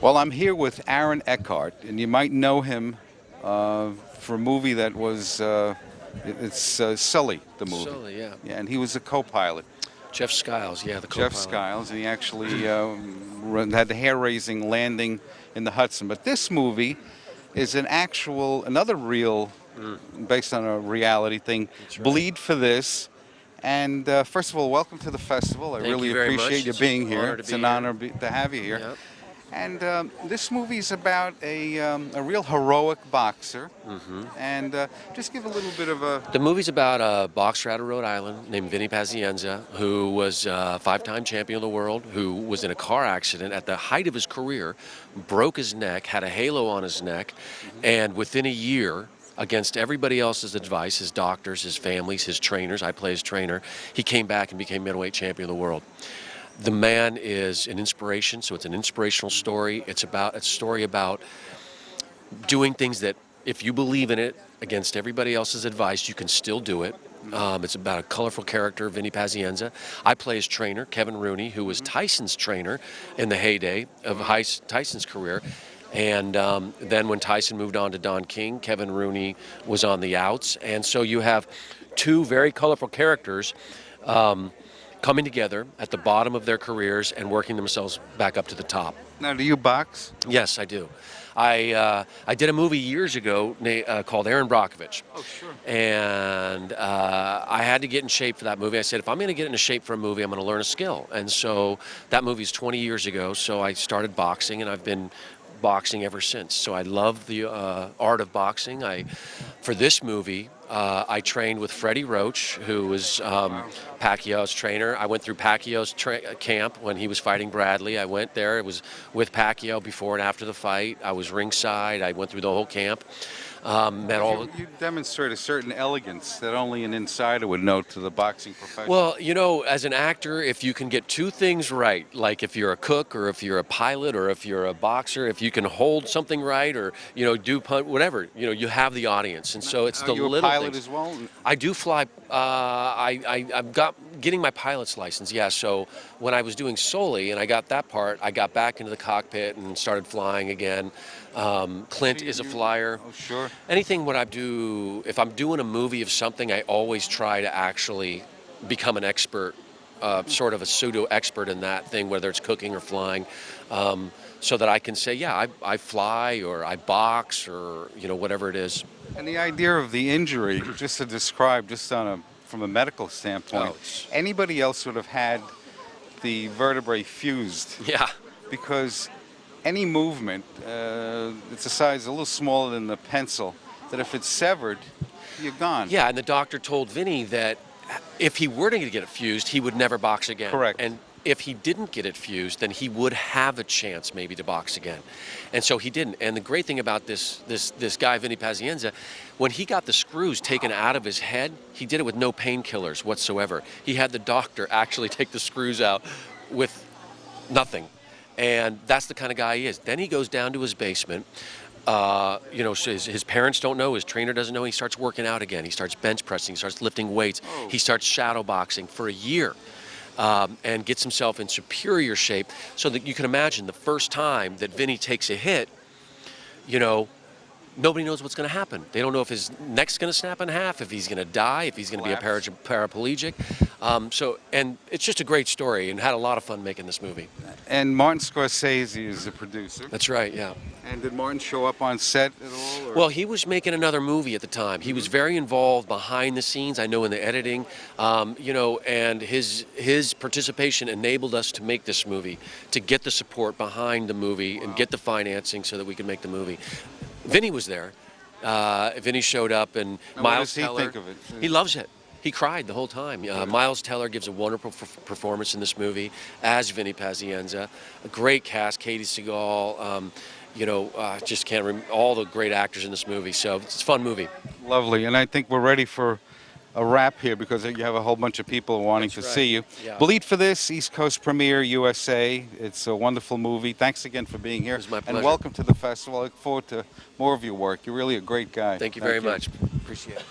Well, I'm here with Aaron Eckhart, and you might know him for a movie that was, Sully, the movie. Sully, yeah. Yeah, and he was a co-pilot. Jeff Skiles, yeah, the co-pilot. Jeff Skiles, and he actually had the hair-raising landing in the Hudson. But this movie is another real, based on a reality thing. That's right. Bleed for This. And first of all, welcome to the festival. I really appreciate you being here. It's an honor to have you here. Yep. And this movie is about a real heroic boxer. And just give a little bit of a... The movie's about a boxer out of Rhode Island named Vinny Pazienza, who was a five-time champion of the world, who was in a car accident at the height of his career, broke his neck, had a halo on his neck, and within a year, against everybody else's advice, his doctors, his families, his trainers, I play his trainer, he came back and became middleweight champion of the world. The man is an inspiration, so it's an inspirational story. It's a story about doing things that, if you believe in it, against everybody else's advice, you can still do it. It's about a colorful character, Vinny Pazienza. I play his trainer, Kevin Rooney, who was Tyson's trainer in the heyday of Tyson's career. And then when Tyson moved on to Don King, Kevin Rooney was on the outs. And so you have two very colorful characters coming together at the bottom of their careers and working themselves back up to the top. Now, do you box? Yes, I do. I did a movie years ago called Aaron Brockovich. Oh, sure. And I had to get in shape for that movie. I said, if I'm going to get into shape for a movie, I'm going to learn a skill. And so that movie's 20 years ago, so I started boxing, and I've been boxing ever since. So I love the art of boxing. For this movie, I trained with Freddie Roach, who was Pacquiao's trainer. I went through Pacquiao's camp when he was fighting Bradley. I went there. It was with Pacquiao before and after the fight. I was ringside. I went through the whole camp. You demonstrate a certain elegance that only an insider would know to the boxing profession. Well, you know, as an actor, if you can get two things right, like if you're a cook or if you're a pilot or if you're a boxer, if you can hold something right or, you know, do punt, whatever, you know, you have the audience. And so it's the little things. Are you a pilot as well? I do fly. I've got getting my pilot's license, yeah. So when I was doing Sully and I got that part, I got back into the cockpit and started flying again. Clint is a flyer. Oh, sure. Anything what I do, if I'm doing a movie of something, I always try to actually become an expert, sort of a pseudo-expert in that thing, whether it's cooking or flying, so that I can say, yeah, I fly or I box or, you know, whatever it is. And the idea of the injury, just to describe, from a medical standpoint, anybody else would have had the vertebrae fused. Yeah. Because any movement, it's a size a little smaller than the pencil, that if it's severed, you're gone. Yeah, and the doctor told Vinny that if he were to get it fused, he would never box again. Correct. And if he didn't get it fused, then he would have a chance maybe to box again. And so he didn't. And the great thing about this guy, Vinny Pazienza, when he got the screws taken out of his head, he did it with no painkillers whatsoever. He had the doctor actually take the screws out with nothing. And that's the kind of guy he is. Then he goes down to his basement. You know, so his parents don't know, his trainer doesn't know. He starts working out again. He starts bench pressing, he starts lifting weights. Oh. He starts shadow boxing for a year. And gets himself in superior shape, so that you can imagine the first time that Vinny takes a hit, you know, nobody knows what's going to happen. They don't know if his neck's going to snap in half, if he's going to die, if he's going to be a paraplegic. And it's just a great story, and had a lot of fun making this movie. And Martin Scorsese is the producer. That's right, yeah. And did Martin show up on set at all? Or? Well, he was making another movie at the time. He was very involved behind the scenes, I know, in the editing, you know, and his participation enabled us to make this movie, to get the support behind the movie and get the financing so that we could make the movie. Vinny was there. Vinny showed up, and Miles Teller. What does he think of it? He loves it. He cried the whole time. Miles Teller gives a wonderful performance in this movie as Vinny Pazienza. A great cast, Katie Seagal, you know, just can't remember all the great actors in this movie. So it's a fun movie. Lovely. And I think we're ready for a wrap here because you have a whole bunch of people wanting to see you. Yeah. Bleed for This, East Coast premiere, USA. It's a wonderful movie. Thanks again for being here. It was my pleasure. And welcome to the festival. I look forward to more of your work. You're really a great guy. Thank you very much. Appreciate it.